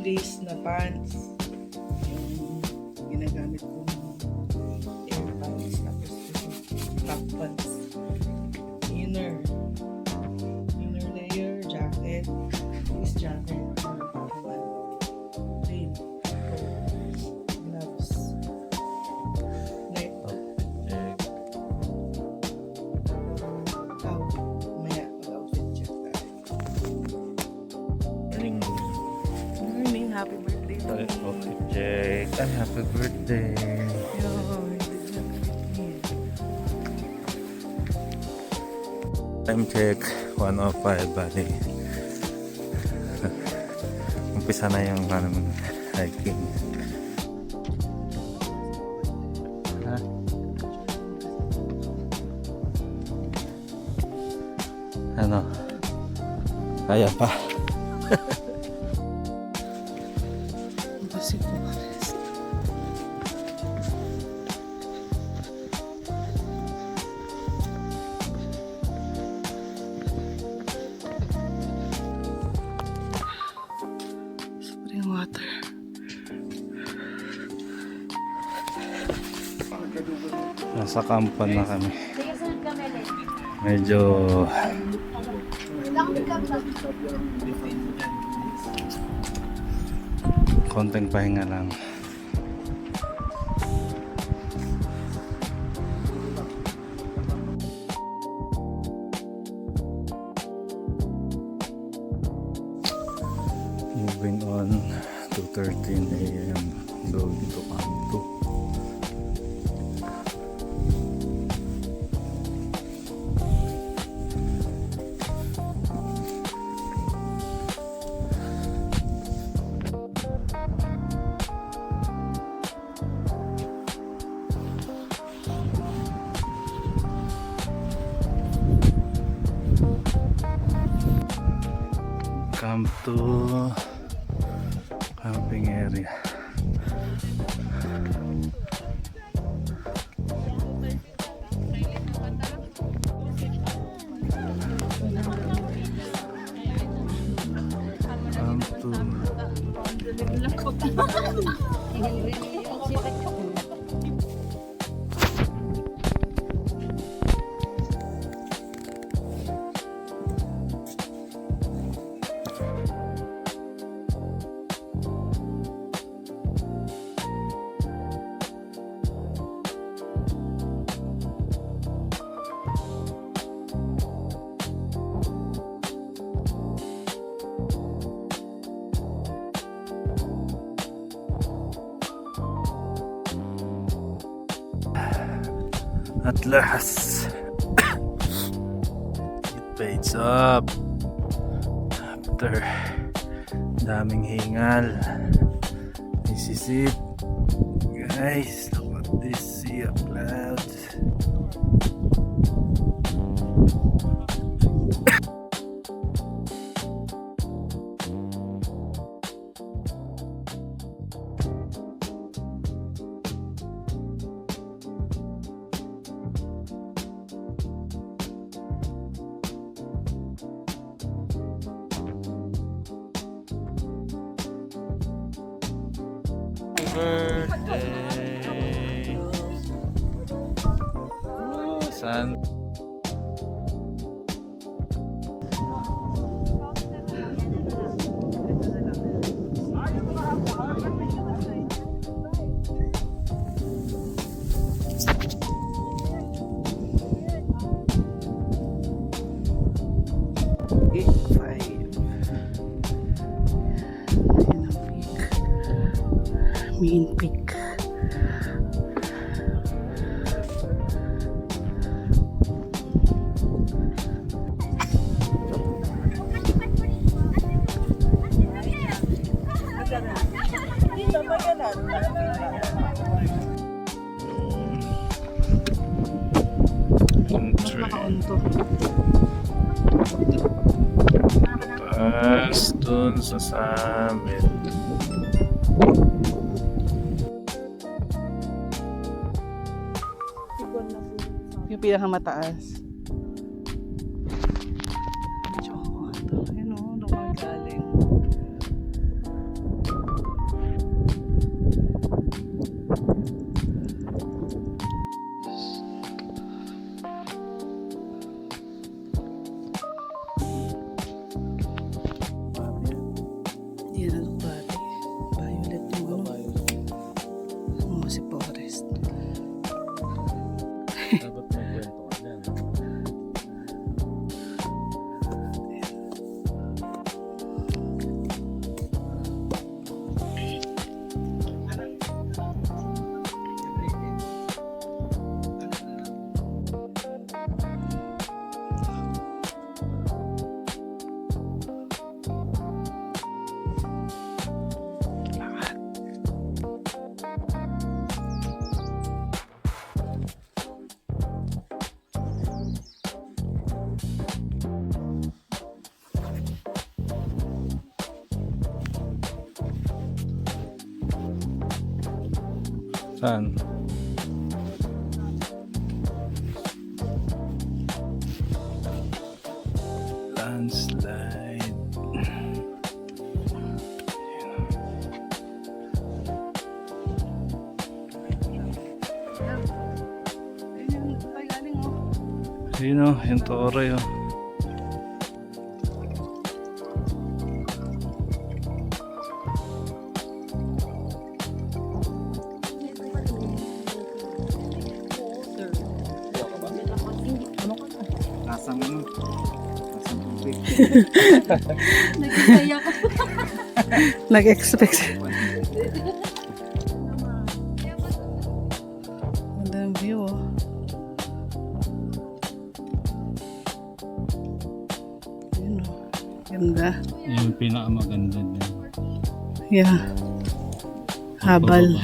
fleece na pants. Yung ginagamit kong air pants. Tapos top pants. Inner layer, jacket. This jacket. Green. Gloves. Net. Maya, mag-outfit check tayo. Morning, happy birthday. Outfit check. And happy birthday. Time check 1:05 bali. Umpisa na yung hiking. Ha? Ano? Kaya pa. Kasi po. Spring water. Nasa kampan na kami. Medyo konting pahinga lang. Moving on to 13 AM. Going to Camp 2. Camp 2 camping area. Camp 2. At last, it pays up after daming hingal. This is it, guys. Look at this sea of clouds. Birthday. San Main peak. Tapos dun sa summit. Yung pinakamataas. Ayun o, doon galing. Saan? Landslide. Ayun, tayo galing oh. Ayun o, yung tore o. Nasang ano? Nasang tubig. Nagkaya ka. Nag-expect. Magandang view oh. Ayun oh. Ganda. Yung pinakamaganda din. Yeah. Habal.